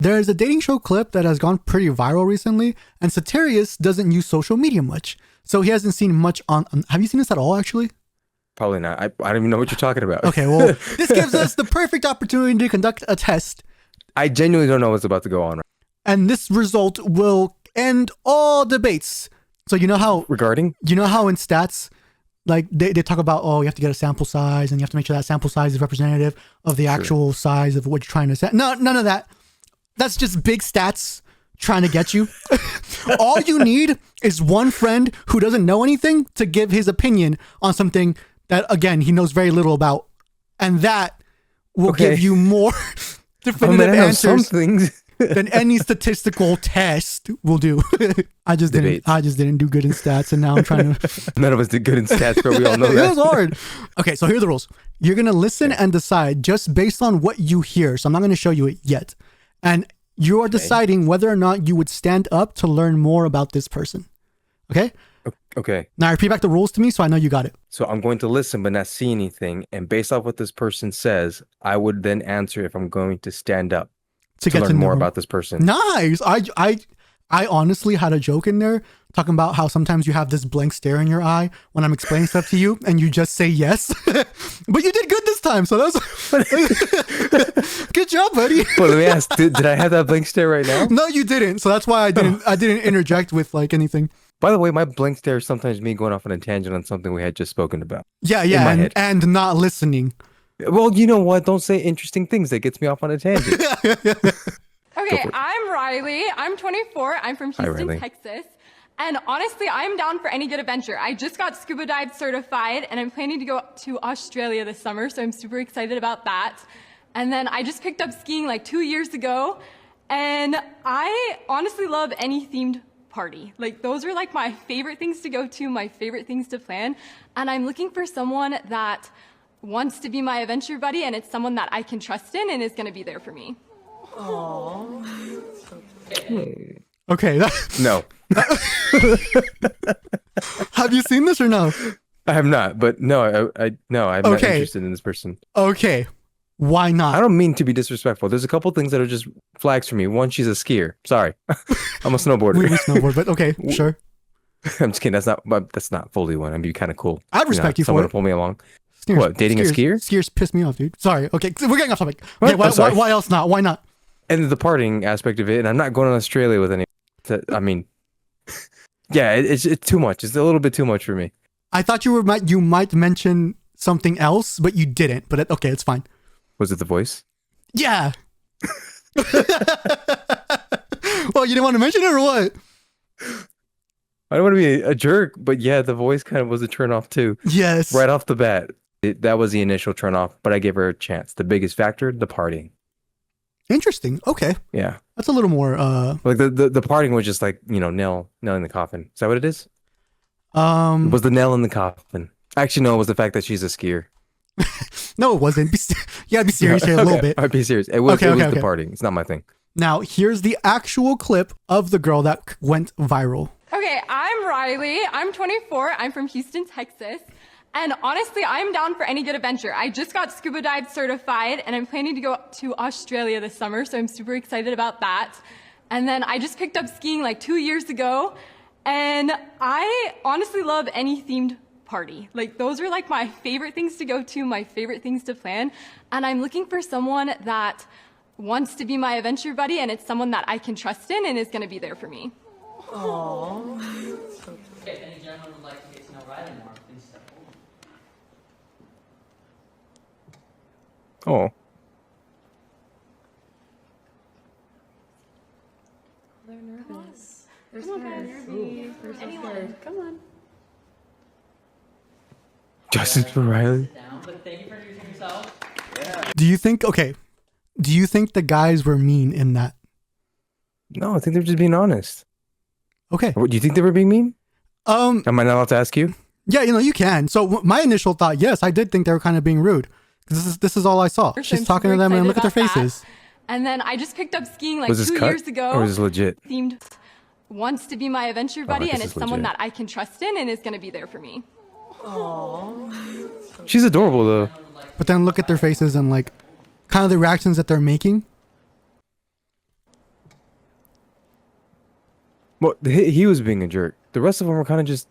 There's a dating show clip that has gone pretty viral recently, and Satirius doesn't use social media much. So he hasn't seen much on have you seen this at all, actually? Probably not. I don't even know what you're talking about. Okay, well, this gives us the perfect opportunity to conduct a test. I genuinely don't know what's about to go on. And this result will end all debates. So you know how... Regarding? You know how in stats, like they talk about, oh, you have to get a sample size and you have to make sure that sample size is representative of the actual size of what you're trying to set. No, none of that. That's just big stats trying to get you. All you need is one friend who doesn't know anything to give his opinion on something that, again, he knows very little about. And that will give you more definitive answers than any statistical test will do. I just didn't do good in stats, and now I'm trying to... None of us did good in stats, but we all know that. It was hard. Okay, so here are the rules. You're going to listen and decide just based on what you hear. So I'm not going to show you it yet. And you are deciding whether or not you would stand up to learn more about this person. Okay? Okay. Now repeat back the rules to me so I know you got it. So I'm going to listen but not see anything. And based off what this person says, I would then answer if I'm going to stand up to learn more about this person. Nice. I honestly had a joke in there talking about how sometimes you have this blank stare in your eye when I'm explaining stuff to you and you just say yes. But you did good this time, so that's good job, buddy. Well, let me ask, did I have that blank stare right now? No, you didn't. So that's why I didn't interject with like anything. By the way, my blank stare is sometimes me going off on a tangent on something we had just spoken about. Yeah, and not listening. Well, you know what? Don't say interesting things. That gets me off on a tangent. Okay, I'm Riley. I'm 24. I'm from Houston, Texas. And honestly, I'm down for any good adventure. I just got scuba dive certified and I'm planning to go to Australia this summer, so I'm super excited about that. And then I just picked up skiing like 2 years ago, and I honestly love any themed party. Like, those are like my favorite things to go to, my favorite things to plan. And I'm looking for someone that wants to be my adventure buddy, and it's someone that I can trust in and is going to be there for me. Aww. Okay. No. Have you seen this or no? I have not, but no, I'm not interested in this person. Okay. Why not? I don't mean to be disrespectful. There's a couple things that are just flags for me. One, she's a skier. Sorry. I'm a snowboarder. We snowboard, but okay, sure. I'm just kidding. That's not fully one. I'd be kind of cool. I'd respect you for someone it. to pull me along. What, dating a skier? Skiers piss me off, dude. Sorry. Okay, we're getting off topic. Okay, why else not? Why not? And the partying aspect of it, and I'm not going to Australia with any... I mean, yeah, it's too much. It's a little bit too much for me. I thought you might mention something else, but you didn't. But okay, it's fine. Was it the voice? Yeah. Well, you didn't want to mention it or what? I don't want to be a jerk, but yeah, the voice kind of was a turn off too. Yes. Right off the bat. That was the initial turn off, but I gave her a chance. The biggest factor, the partying. Interesting. Okay. Yeah. That's a little more like the partying was just like, you know, nail in the coffin. Is that what it is? It was the nail in the coffin. Actually, no, it was the fact that she's a skier. No, it wasn't. You gotta be serious here a little bit. I'd be serious. It was the partying. It's not my thing. Now, here's the actual clip of the girl that went viral. Okay, I'm Riley. I'm 24. I'm from Houston, Texas. And honestly, I'm down for any good adventure. I just got scuba dive certified and I'm planning to go to Australia this summer, so I'm super excited about that. And then I just picked up skiing like 2 years ago, and I honestly love any themed party. Like, those are like my favorite things to go to, my favorite things to plan. And I'm looking for someone that wants to be my adventure buddy, and it's someone that I can trust in and is going to be there for me. Aww. If any gentleman would like to get to know Riley more, please step forward. Oh. They're nervous. They're Come on, scared. guys. Ooh, they're so scared. Come on. Justice for Riley. Down, but thank you for introducing yourself. Do you think the guys were mean in that? No, I think they're just being honest. Okay. Do you think they were being mean? Am I not allowed to ask you? Yeah, you can. So my initial thought, yes, I did think they were kind of being rude. This is all I saw. She's talking to them and look at their faces. And then I just picked up skiing like Was this 2 cut, years ago. or was this legit? Themed wants to be my adventure buddy, and it's someone that I can trust in and is going to be there for me. Aww. She's adorable though. But then look at their faces and like kind of the reactions that they're making. Well, he was being a jerk. The rest of them were kind of just.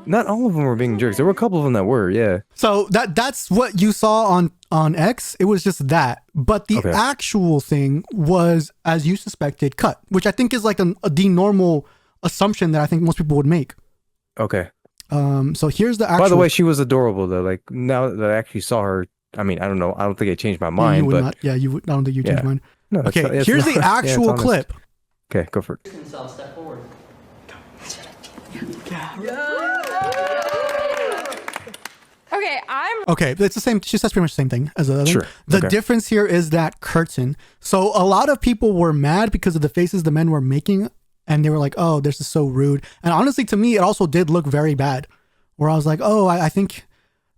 Not all of them were being jerks. There were a couple of them that were, yeah. So that's what you saw on X. It was just that, but the actual thing was, as you suspected, cut, which I think is like the normal assumption that I think most people would make. Okay. So here's the actual. By the way, she was adorable though. Like now that I actually saw her, I mean, I don't know. I don't think I changed my mind. You would but not. Yeah, you would. I don't think you changed mine. No. Okay. Here's the actual clip. Okay, go for it. Themselves step forward. Okay, Okay, it's the same. She says pretty much the same thing as the other. Sure. The difference here is that curtain. So a lot of people were mad because of the faces the men were making, and they were like, "Oh, this is so rude." And honestly, to me, it also did look very bad. Where I was like, "Oh, I think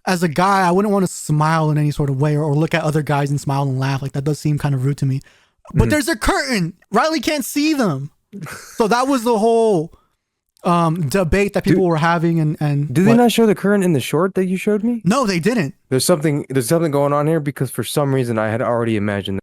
as a guy, I wouldn't want to smile in any sort of way, or look at other guys and smile and laugh. Like that does seem kind of rude to me." But there's a curtain. Riley can't see them, so that was the whole debate that people were having. And did they not show the current in the short that you showed me? No, they didn't. There's something going on here because for some reason I had already imagined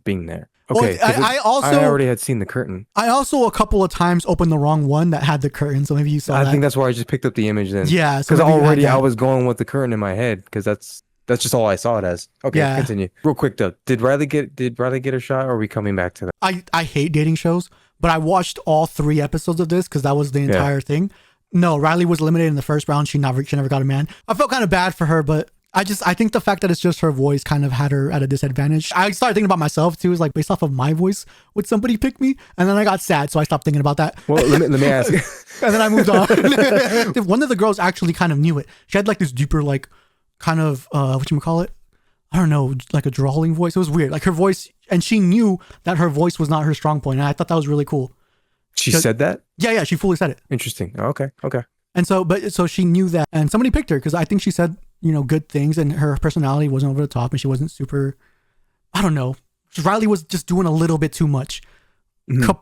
being there. Okay, well, I already had seen the curtain. I also a couple of times opened the wrong one that had the curtain, so maybe you saw that. I think that's why I just picked up the image then. Yeah, because already I was going with the curtain in my head because that's just all I saw it as. Okay, continue. Real quick though, did Riley get her shot, or are we coming back to that? I hate dating shows, but I watched all 3 episodes of this because that was the entire thing. No, Riley was eliminated in the first round. She never got a man. I felt kind of bad for her, but I think the fact that it's just her voice kind of had her at a disadvantage. I started thinking about myself too, is like based off of my voice, would somebody pick me? And then I got sad, so I stopped thinking about that. Well, let me ask. And then I moved on. One of the girls actually kind of knew it. She had like this deeper, like kind of whatchamacallit? I don't know, like a drawling voice. It was weird. Like her voice, and she knew that her voice was not her strong point. And I thought that was really cool. She said that? Yeah, she fully said it. Interesting. Oh, okay. And so she knew that, and somebody picked her because I think she said, good things, and her personality wasn't over the top, and she wasn't super, I don't know. Riley was just doing a little bit too much.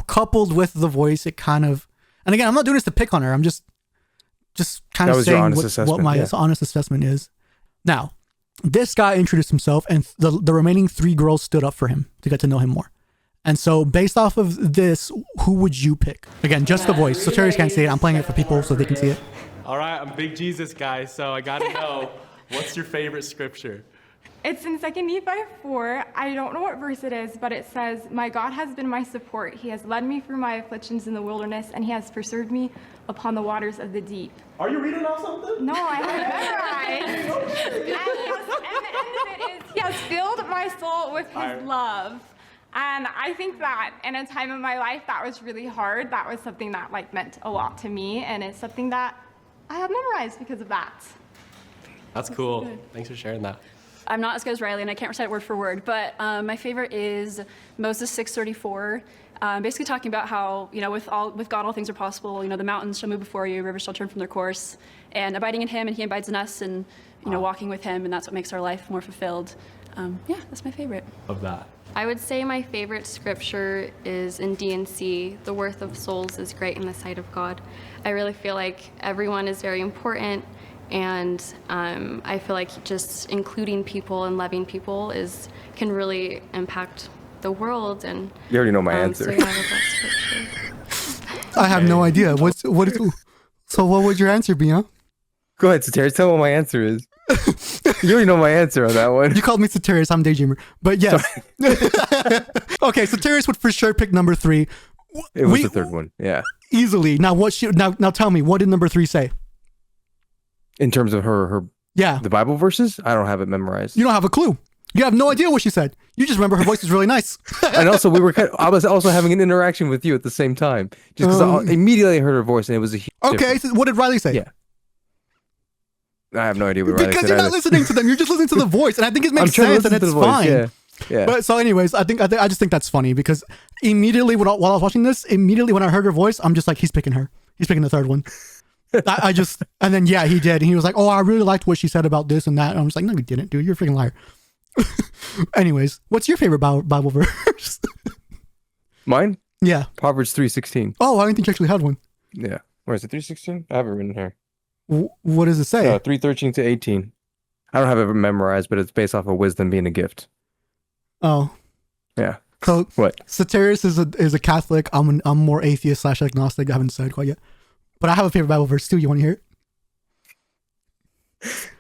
Coupled with the voice, it kind of, and again, I'm not doing this to pick on her. I'm just kind of saying what my honest assessment is. Now, this guy introduced himself, and the remaining 3 girls stood up for him to get to know him more. And so based off of this, who would you pick? Again, just the voice. So Terrence can't see it. I'm playing it for people so they can see it. All right, I'm a big Jesus guy, so I got to know, what's your favorite scripture? It's in 2 Nephi 4. I don't know what verse it is, but it says, "My God has been my support. He has led me through my afflictions in the wilderness, and he has preserved me upon the waters of the deep." Are you reading off something? No, I haven't memorized. And the end of it is, "He has filled my soul with his love." And I think that in a time in my life that was really hard, that was something that meant a lot to me, and it's something that I have memorized because of that. That's cool. Thanks for sharing that. I'm not as good as Riley, and I can't recite it word for word, but my favorite is Moses 6:34, basically talking about how, with God all things are possible. The mountains shall move before you, rivers shall turn from their course, and abiding in him, and he abides in us, and walking with him, and that's what makes our life more fulfilled. That's my favorite. Of that. I would say my favorite scripture is in D&C, "The worth of souls is great in the sight of God." I really feel like everyone is very important, and I feel like just including people and loving people can really impact the world. And you already know my answer. So yeah, I love that scripture. I have no idea. So what would your answer be, huh? Go ahead, Sateris. Tell me what my answer is. You already know my answer on that one. You called me Sateris. I'm Daydreamer. But yes. Okay, Sateris would for sure pick number 3. It was the third one. Yeah. Easily. Now now tell me, what did number 3 say? In terms of her the Bible verses? I don't have it memorized. You don't have a clue. You have no idea what she said. You just remember her voice is really nice. And also I was also having an interaction with you at the same time. Just because I immediately heard her voice and it was a huge difference. So what did Riley say? Yeah. I have no idea what Riley said. Because you're not listening to them. You're just listening to the voice. And I think it makes sense and it's fine. Yeah. But so anyways, I just think that's funny because immediately while I was watching this, when I heard her voice, I'm just like, he's picking her. He's picking the third one. And then he did. And he was like, "Oh, I really liked what she said about this and that." And I'm just like, "No, you didn't, dude. You're a freaking liar." Anyways, what's your favorite Bible verse? Mine? Yeah. Proverbs 3:16. Oh, I didn't think you actually had one. Yeah. Where is it? 3:16? I have it written here. What does it say? 3:13 to 18. I don't have it memorized, but it's based off of wisdom being a gift. Oh. Yeah. So What? Satirius is a Catholic. I'm more atheist / agnostic. I haven't decided quite yet. But I have a favorite Bible verse too. You want to hear it?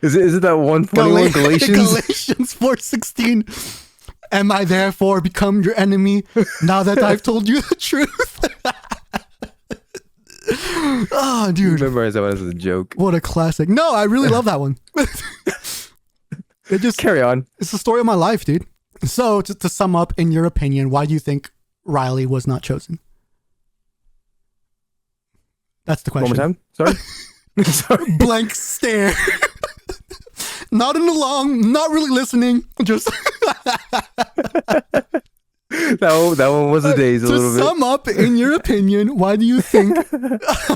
Is it that one funny one, Galatians? Galatians 4:16. Am I therefore become your enemy now that I've told you the truth? Oh, dude. Memorize that one as a joke. What a classic. No, I really love that one. It just Carry on. It's the story of my life, dude. So to sum up, in your opinion, why do you think Riley was not chosen? That's the question. One more time? Sorry? Sorry. Blank stare. Nodding along, not really listening. Just that one was a daze a little to bit. sum up, in your opinion, why do you think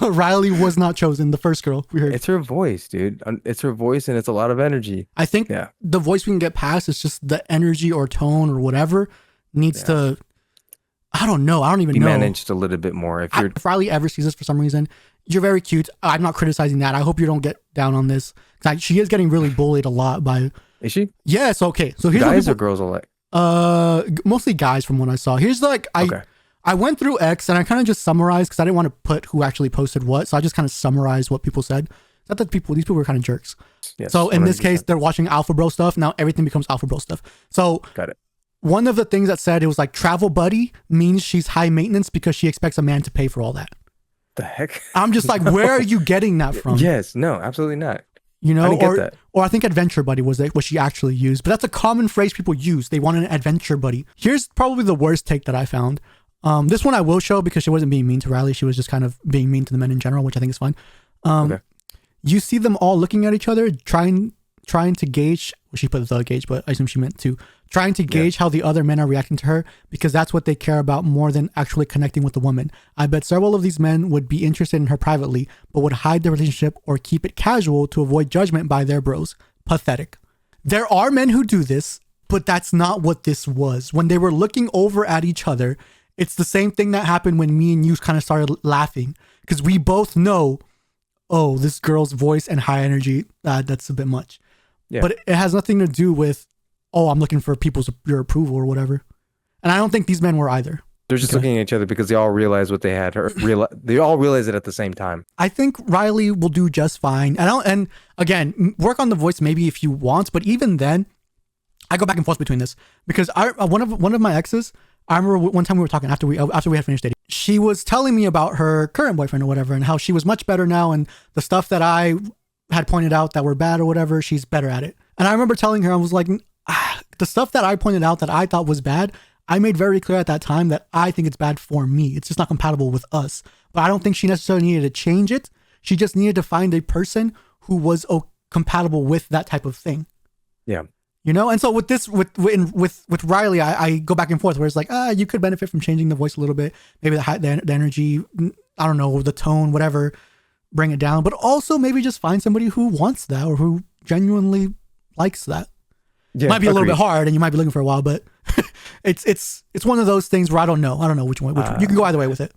Riley was not chosen? The first girl we heard. It's her voice, dude. It's her voice, and it's a lot of energy. I think the voice we can get past is just the energy or tone or whatever needs to. I don't know. I don't even know. Managed a little bit more. If Riley ever sees this for some reason, you're very cute. I'm not criticizing that. I hope you don't get down on this. She is getting really bullied a lot by. Is she? Yes. Okay. So here's guys or girls alike. Mostly guys from what I saw. Here's I went through X and I kind of just summarized because I didn't want to put who actually posted what, so I just kind of summarized what people said. Not that these people were kind of jerks. Yes, so in 100%. This case, they're watching Alpha Bro stuff. Now everything becomes Alpha Bro stuff. So got it. One of the things that said, it was like travel buddy means she's high maintenance because she expects a man to pay for all that. The heck? I'm just like, where are you getting that from? Yes, no, absolutely not. You know, or I think adventure buddy was what she actually used, but that's a common phrase people use. They want an adventure buddy. Here's probably the worst take that I found. This one I will show because she wasn't being mean to Riley. She was just kind of being mean to the men in general, which I think is fine. You see them all looking at each other, trying to gauge. Well, she put the gauge, but I assume she meant to trying to gauge how the other men are reacting to her because that's what they care about more than actually connecting with the woman. I bet several of these men would be interested in her privately, but would hide the relationship or keep it casual to avoid judgment by their bros. Pathetic. There are men who do this, but that's not what this was. When they were looking over at each other, it's the same thing that happened when me and you kind of started laughing because we both know, oh, this girl's voice and high energy, that's a bit much. Yeah. But it has nothing to do with, oh, I'm looking for your approval or whatever. And I don't think these men were either. They're just looking at each other because they all realize what they had. They all realize it at the same time. I think Riley will do just fine. And again, work on the voice maybe if you want, but even then, I go back and forth between this because one of my exes, I remember one time we were talking after we had finished dating. She was telling me about her current boyfriend or whatever and how she was much better now and the stuff that I had pointed out that were bad or whatever, she's better at it. And I remember telling her, I was like, the stuff that I pointed out that I thought was bad, I made very clear at that time that I think it's bad for me. It's just not compatible with us. But I don't think she necessarily needed to change it. She just needed to find a person who was compatible with that type of thing. Yeah. You know, and so with this, with Riley, I go back and forth where it's like, you could benefit from changing the voice a little bit, maybe the energy, I don't know, the tone, whatever, bring it down, but also maybe just find somebody who wants that or who genuinely likes that. Yeah, might be a little bit hard, and you might be looking for a while, but it's one of those things where I don't know which one. You can go either way with it.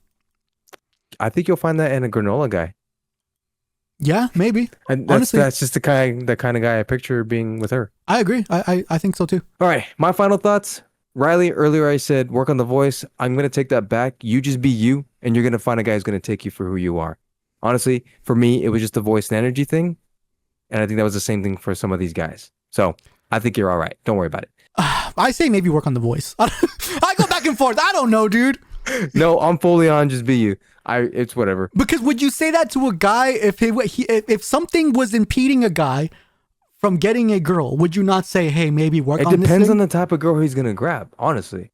I think you'll find that in a granola guy. Yeah, maybe. And honestly, that's just the kind of guy I picture being with her. I agree. I think so too. All right, my final thoughts. Riley, earlier I said work on the voice. I'm gonna take that back. You just be you, and you're gonna find a guy who's gonna take you for who you are. Honestly, for me, it was just a voice and energy thing, and I think that was the same thing for some of these guys. So I think you're all right. Don't worry about it. I say maybe work on the voice. I go back and forth. I don't know, dude. No, I'm fully on. Just be you. It's whatever. Because would you say that to a guy if something was impeding a guy from getting a girl? Would you not say, hey, maybe work on this? It depends on the type of girl he's gonna grab. Honestly,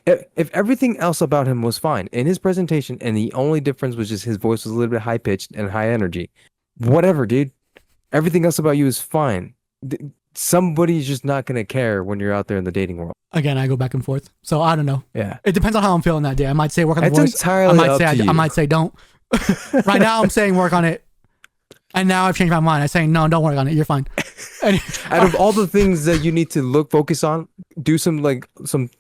if everything else about him was fine in his presentation, and the only difference was just his voice was a little bit high pitched and high energy, whatever, dude. Everything else about you is fine. Somebody's just not gonna care when you're out there in the dating world. Again, I go back and forth, so I don't know. Yeah, it depends on how I'm feeling that day. I might say work on the it's voice. Entirely I might say don't. Right now, I'm saying work on it, and now I've changed my mind. I'm saying no, don't work on it. You're fine. Out of all the things that you need to focus on, do some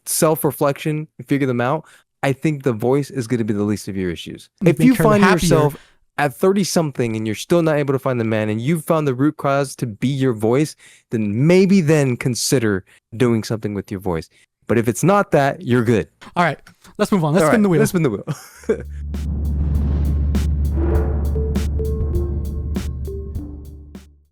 self-reflection, figure them out. I think the voice is going to be the least of your issues. If you find yourself at 30 something and you're still not able to find the man and you've found the root cause to be your voice, then maybe consider doing something with your voice. But if it's not that, you're good. All right, let's move on. Let's spin the wheel. Let's spin the wheel.